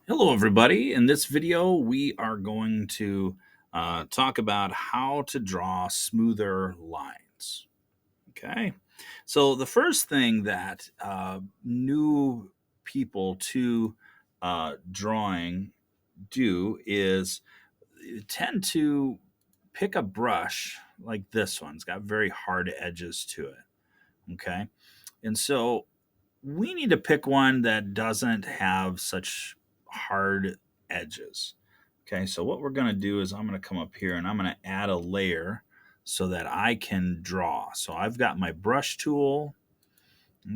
Hello, everybody. In this video, we are going to talk about how to draw smoother lines. Okay. So, the first thing that new people to drawing do is tend to pick a brush like this one. It's got very hard edges to it. Okay. And so, we need to pick one that doesn't have such hard edges. Okay, so what we're going to do is I'm going to come up here and I'm going to add a layer so that I can draw. So I've got my brush tool,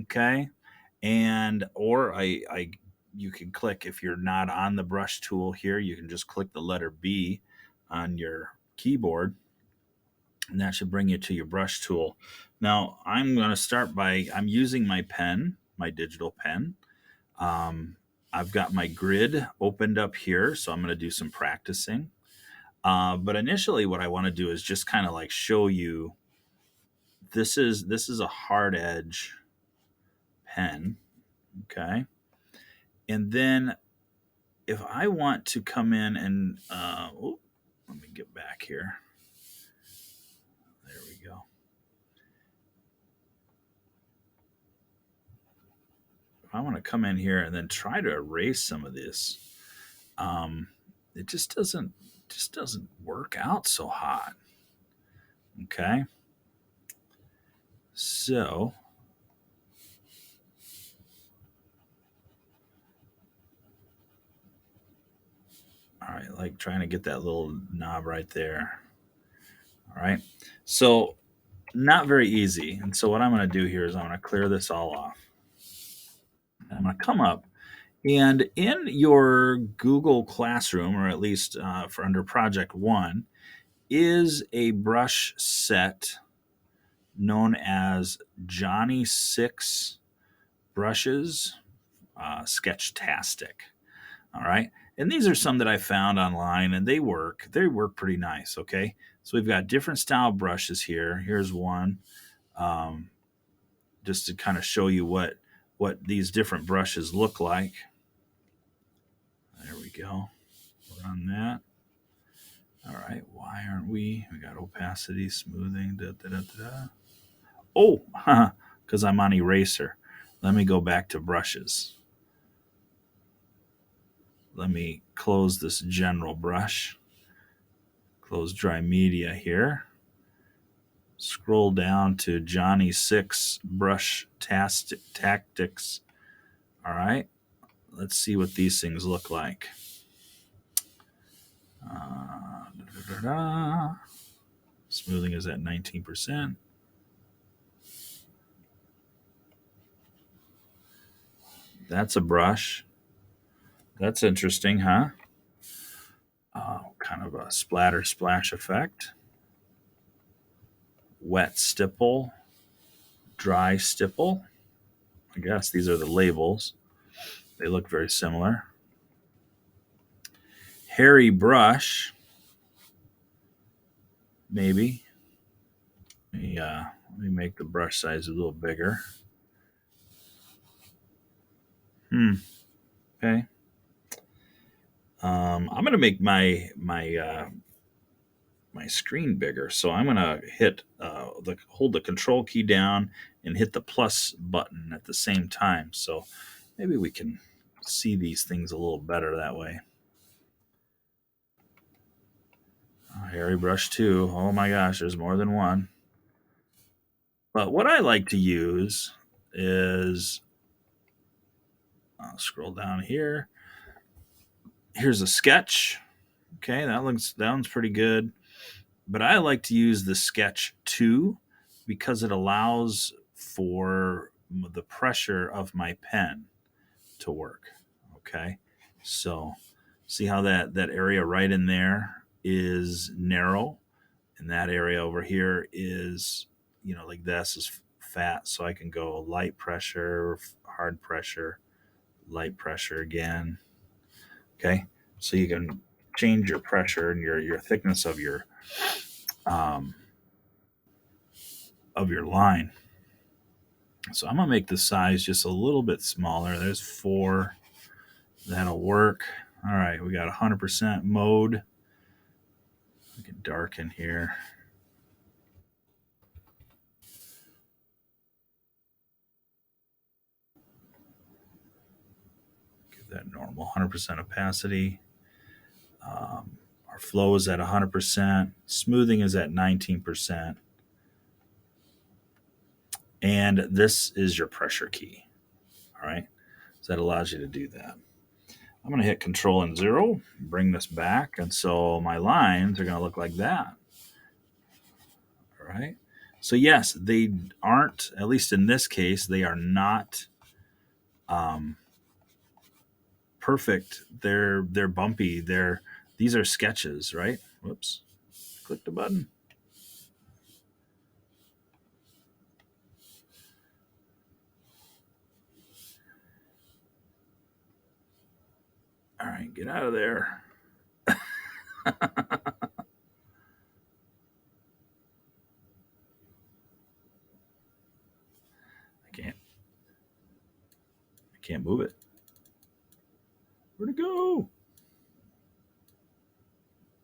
okay, and or I you can click if you're not on the brush tool here, you can just click the letter B on your keyboard and that should bring you to your brush tool. Now I'm going to start by I'm using my pen, my digital pen. Um, I've got my grid opened up here, so I'm going to do some practicing. But initially, what I want to do is just kind of like show you this is a hard edge pen, okay. And then if I want to come in and let me get back here. There we go. If I want to come in here and then try to erase some of this, it just doesn't work out so hot. Okay. So all right, like trying to get that little knob right there. All right. So not very easy. And so what I'm going to do here is I'm going to clear this all off. I'm going to come up and in your Google Classroom, or at least for under Project One, is a brush set known as Johnny Six Brushes Sketchtastic. All right. And these are some that I found online and they work. They work pretty nice. Okay. So we've got different style brushes here. Here's one. Um, just to kind of show you what these different brushes look like. There we go. We're on that. All right. Why aren't we? We got opacity, smoothing. Da, da, da, da. Oh, because I'm on eraser. Let me go back to brushes. Let me close this general brush. Close dry media here. Scroll down to Johnny Six Brush Tactics. All right. Let's see what these things look like. Da, da, da. Smoothing is at 19%. That's a brush. That's interesting, huh? Kind of a splatter splash effect. Wet stipple, dry stipple. I guess these are the labels. They look very similar. Hairy brush, maybe. Let me make the brush size a little bigger. Okay. I'm gonna make my screen bigger, so I'm gonna hit hold the control key down and hit the plus button at the same time. So maybe we can see these things a little better that way. Hairy brush 2. Oh my gosh, there's more than one. But what I like to use is I'll scroll down here. Here's a sketch. Okay, that one's pretty good. But I like to use the sketch 2 because it allows for the pressure of my pen to work. Okay, so see how that area right in there is narrow, and that area over here is like this is fat. So I can go light pressure, hard pressure, light pressure again. Okay, so you can change your pressure and your thickness um, of your line. So I'm gonna make the size just a little bit smaller. There's 4. That'll work. All right, we got 100% mode. We can darken here. Give that normal 100% opacity. Our flow is at 100%. Smoothing is at 19%. And this is your pressure key. All right. So that allows you to do that. I'm going to hit Control and 0, bring this back. And so my lines are going to look like that. All right. So yes, they aren't, at least in this case, they are not perfect. They're bumpy. These are sketches, right? Whoops. Click the button. All right, get out of there. I can't move it. Where'd it go?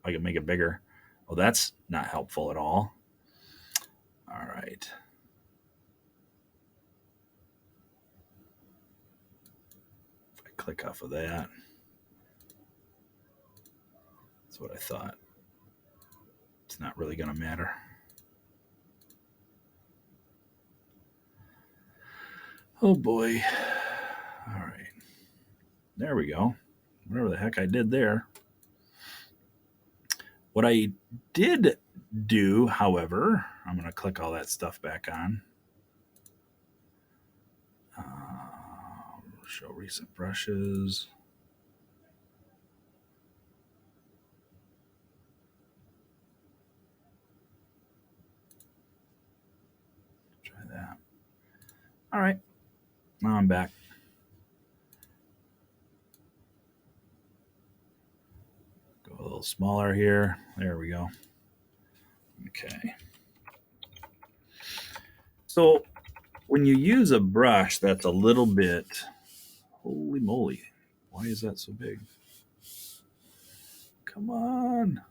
I can make it bigger. Oh, that's not helpful at all. All right. If I click off of that, that's what I thought. It's not really going to matter. Oh boy. All right. There we go. Whatever the heck I did there. What I did do, however, I'm going to click all that stuff back on. Show recent brushes. Try that. All right. Now I'm back. Go a little smaller here. There we go. Okay. So when you use a brush that's a little bit, holy moly, why is that so big? Come on.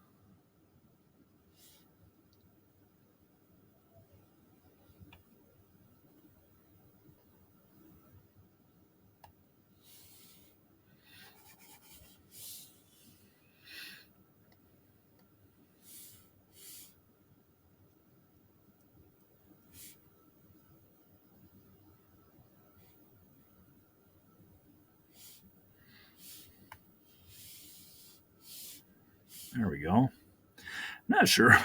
There we go. Not sure.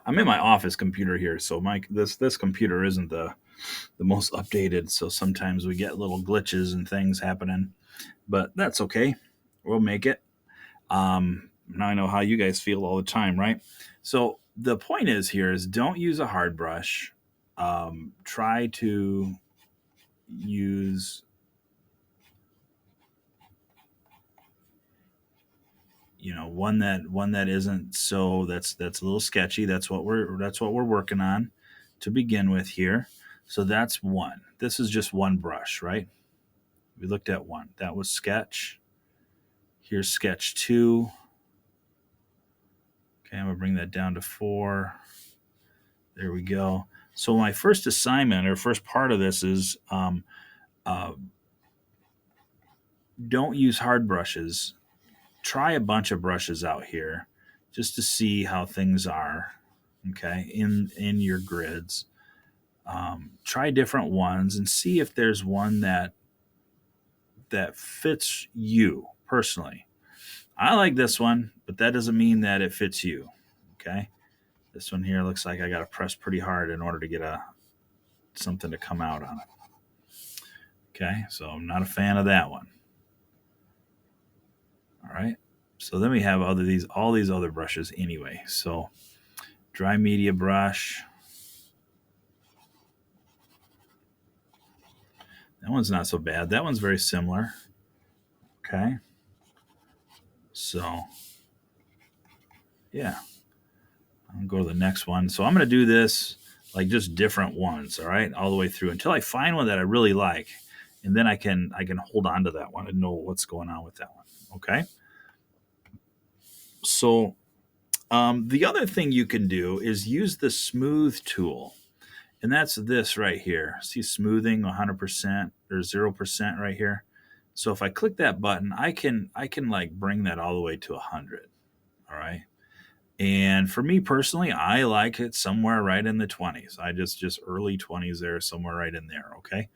I'm in my office computer here, so this computer isn't the most updated. So sometimes we get little glitches and things happening, but that's okay. We'll make it. Now I know how you guys feel all the time, right? So the point is here is don't use a hard brush. Try to use one that isn't so that's a little sketchy. That's what we're working on to begin with here. So that's one. This is just one brush, right? We looked at one. That was sketch. Here's sketch 2. Okay, I'm gonna bring that down to 4. There we go. So my first assignment or first part of this is uh, don't use hard brushes. Try a bunch of brushes out here just to see how things are. Okay, in your grids. Try different ones and see if there's one that fits you personally. I like this one, but that doesn't mean that it fits you. Okay, this one here looks like I got to press pretty hard in order to get something to come out on it. Okay, so I'm not a fan of that one. All right, so then we have all these other brushes anyway. So dry media brush. That one's not so bad. That one's very similar. Okay. So, yeah. I'll go to the next one. So I'm going to do this like just different ones, all right, all the way through until I find one that I really like. and then I can hold on to that one and know what's going on with that one. Okay. So the other thing you can do is use the smooth tool, and that's this right here. See smoothing 100% or 0% right here. So if I click that button, I can like bring that all the way to 100. All right. And for me personally, I like it somewhere right in the 20s. I just early 20s there, somewhere right in there. Okay.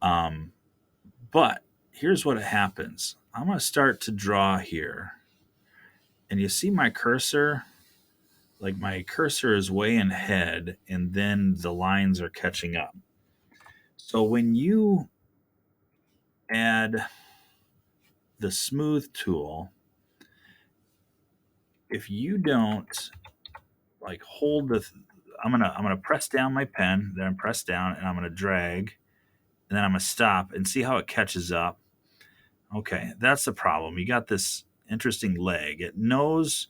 Um, but here's what happens. I'm going to start to draw here. And you see my cursor? Like my cursor is way in ahead, and then the lines are catching up. So when you add the smooth tool, if you don't like hold I'm gonna press down my pen, then I'm press down and I'm gonna drag, and then I'm gonna stop and see how it catches up. Okay, that's the problem. You got this interesting leg. It knows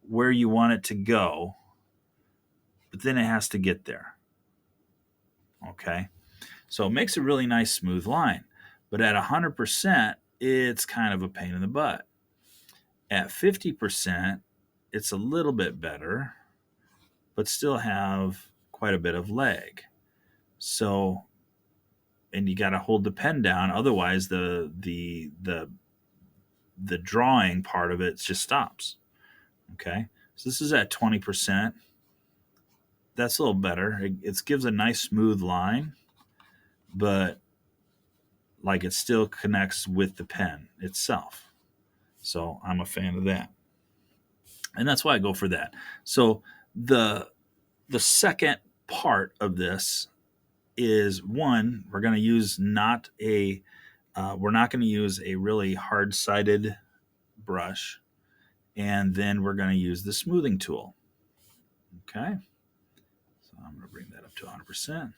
where you want it to go, but then it has to get there. Okay. So it makes a really nice smooth line. But at 100%, it's kind of a pain in the butt. At 50%, it's a little bit better, but still have quite a bit of leg. So, and you got to hold the pen down, otherwise the drawing part of it just stops. Okay, so this is at 20%. That's a little better. It gives a nice smooth line, but like it still connects with the pen itself. So I'm a fan of that, and that's why I go for that. So the the second part of this is one, we're not going to use a really hard sided brush, and then we're going to use the smoothing tool. Okay, so I'm going to bring that up to 100%.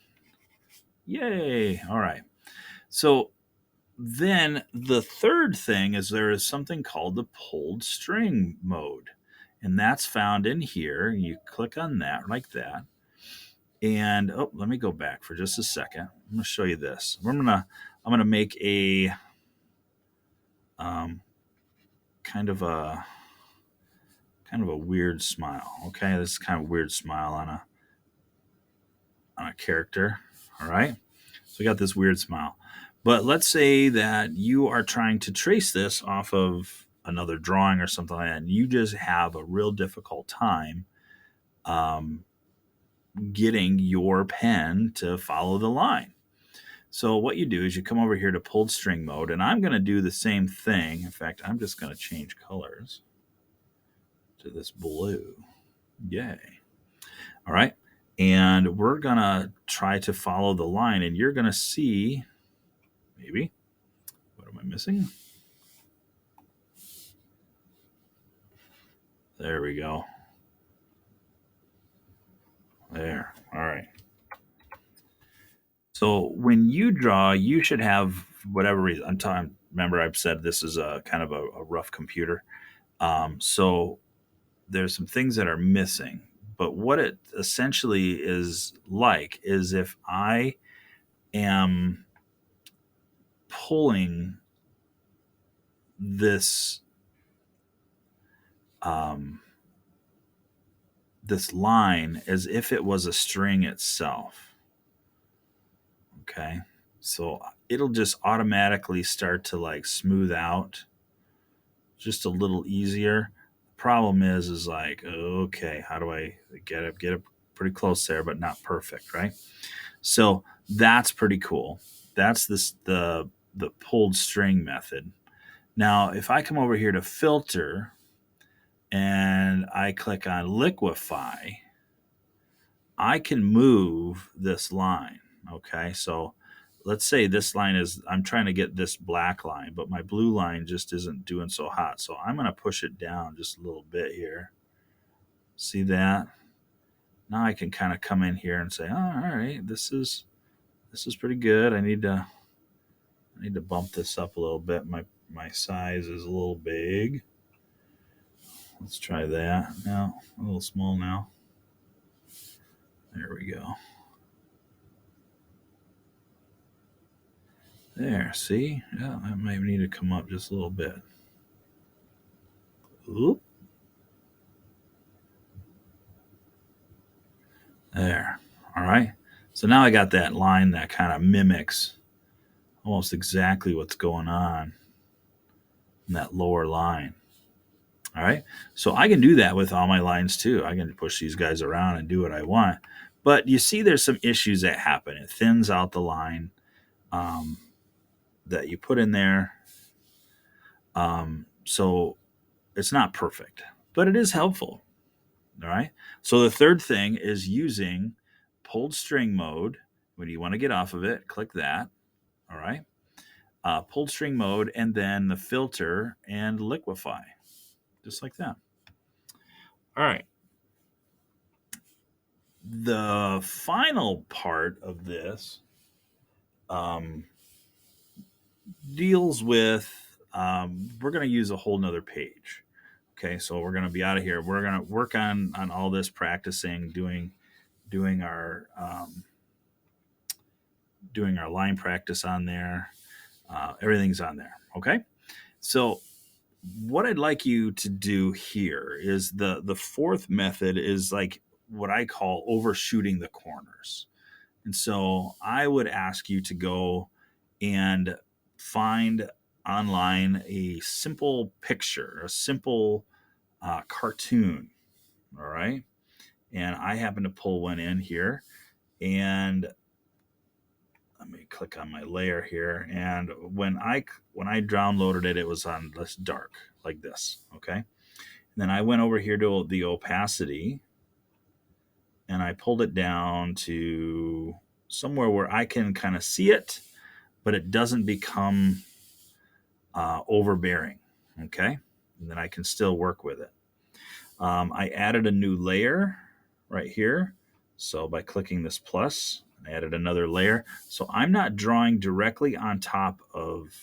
Yay! All right. So then the third thing is there is something called the pulled string mode. And that's found in here. You click on that like that. And oh, let me go back for just a second. I'm gonna show you this. I'm gonna make a um, kind of a weird smile. Okay, this is kind of a weird smile on a character. All right. So we got this weird smile. But let's say that you are trying to trace this off of another drawing or something like that, and you just have a real difficult time um, getting your pen to follow the line. So what you do is you come over here to pulled string mode, and I'm going to do the same thing. In fact, I'm just going to change colors to this blue. Yay. All right. And we're going to try to follow the line, and you're going to see, maybe, what am I missing? There we go. There. All right. So when you draw, you should have whatever reason. Remember, I've said this is a kind of a rough computer. So there's some things that are missing. But what it essentially is like is if I am pulling this um, this line as if it was a string itself. Okay. So it'll just automatically start to like smooth out just a little easier. Problem is like, okay, how do I get it pretty close there, but not perfect, right? So that's pretty cool. That's the pulled string method. Now, if I come over here to filter and I click on liquify, I can move this line. Okay, so let's say this line is, I'm trying to get this black line, but my blue line just isn't doing so hot. So I'm going to push it down just a little bit here. See that? Now I can kind of come in here and say, oh, all right, this is pretty good. I need to bump this up a little bit. My size is a little big. Let's try that. Now, a little small now. There we go. There, see? Yeah, that might need to come up just a little bit. Oop. There. All right. So now I got that line that kind of mimics almost exactly what's going on in that lower line. All right. So I can do that with all my lines too. I can push these guys around and do what I want. But you see, there's some issues that happen. It thins out the line um, that you put in there. So it's not perfect, but it is helpful. All right. So the third thing is using pulled string mode. When you want to get off of it, click that. All right. Pulled string mode, and then the filter and liquefy, just like that. All right. The final part of this um, deals with we're going to use a whole nother page. Okay, so we're going to be out of here. We're going to work on all this practicing, doing our doing our line practice on there. Everything's on there. Okay, so what I'd like you to do here is the fourth method is like what I call overshooting the corners. And so I would ask you to go and find online a simple picture, a simple cartoon. All right. And I happen to pull one in here. And let me click on my layer here. And when I downloaded it, it was on this dark like this. Okay. And then I went over here to the opacity and I pulled it down to somewhere where I can kind of see it, but it doesn't become overbearing. Okay. And then I can still work with it. I added a new layer right here. So by clicking this plus, I added another layer. So I'm not drawing directly on top of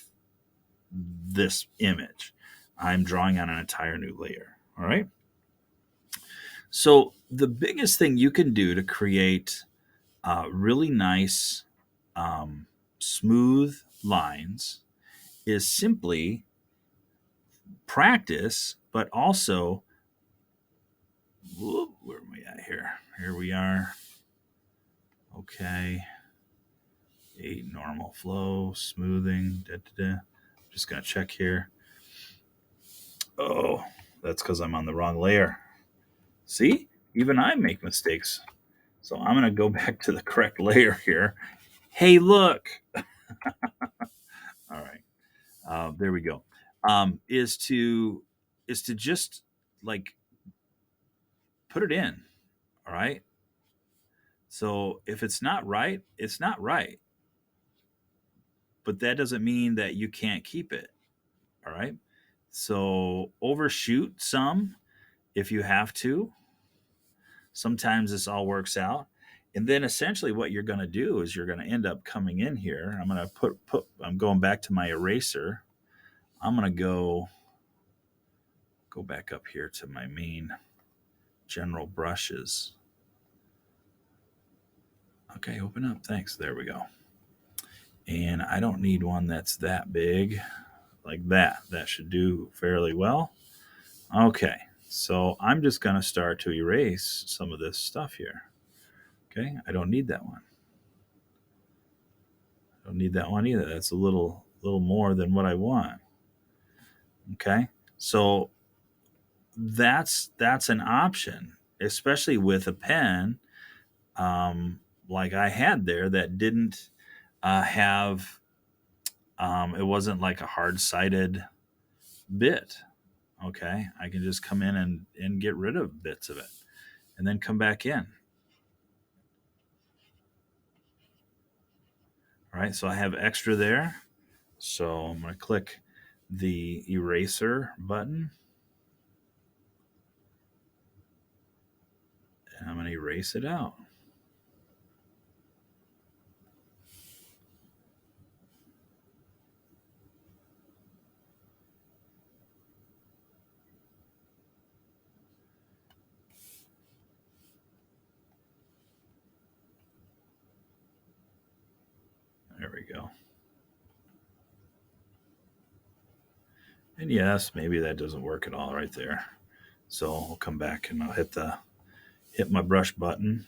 this image. I'm drawing on an entire new layer. All right. So the biggest thing you can do to create really nice, smooth lines is simply practice, but also, where am we at here? Here we are. Okay. A normal flow, smoothing. Da, da, da. Just going to check here. Oh, that's because I'm on the wrong layer. See? Even I make mistakes. So I'm going to go back to the correct layer here. Hey, look. All right. There we go. Is to just like put it in. All right. So if it's not right, it's not right. But that doesn't mean that you can't keep it. All right. So overshoot some if you have to. Sometimes this all works out. And then essentially what you're going to do is you're going to end up coming in here. I'm going to I'm going back to my eraser. I'm going to go back up here to my main general brushes. Okay, open up. Thanks. There we go. And I don't need one that's that big like that. That should do fairly well. Okay, so I'm just going to start to erase some of this stuff here. Okay, I don't need that one. I don't need that one either. That's a little more than what I want. Okay, so that's an option, especially with a pen like I had there that didn't have it wasn't like a hard sided bit. Okay, I can just come in and get rid of bits of it and then come back in. All right, so I have extra there. So I'm going to click the eraser button and I'm going to erase it out. There we go. And yes, maybe that doesn't work at all right there. So I'll come back and I'll hit my brush button,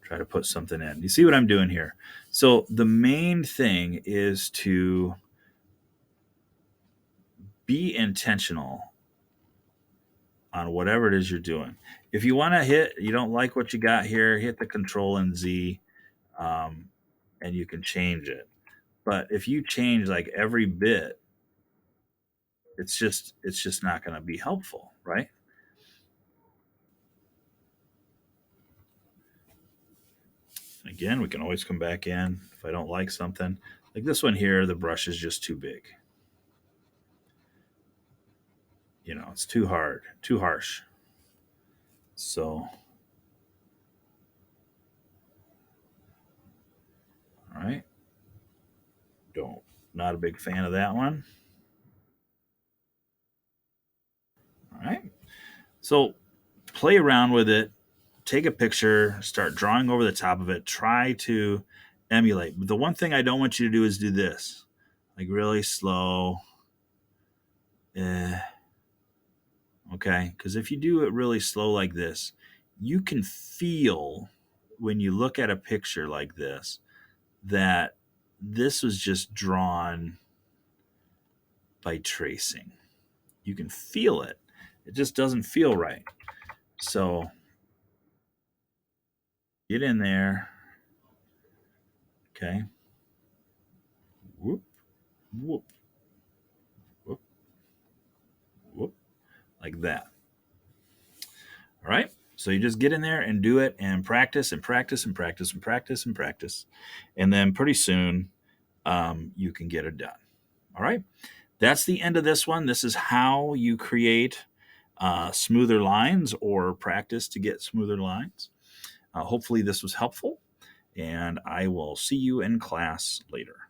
try to put something in. You see what I'm doing here? So the main thing is to be intentional on whatever it is you're doing. If you want to you don't like what you got here, hit the Control and Z, um, and you can change it. But if you change like every bit, it's just not going to be helpful, right? Again, we can always come back in if I don't like something. Like this one here, the brush is just too big. It's too hard, too harsh. So, all right, don't not a big fan of that one. All right, so play around with it, take a picture, start drawing over the top of it, try to emulate. But the one thing I don't want you to do is do this, like really slow. Eh, okay, because if you do it really slow like this, you can feel when you look at a picture like this that this was just drawn by tracing. You can feel it. It just doesn't feel right. So get in there. Okay. Whoop, whoop, whoop, whoop, like that. All right. So you just get in there and do it and practice and practice and practice and practice and practice. And then pretty soon you can get it done. All right. That's the end of this one. This is how you create smoother lines or practice to get smoother lines. Hopefully, this was helpful, and I will see you in class later.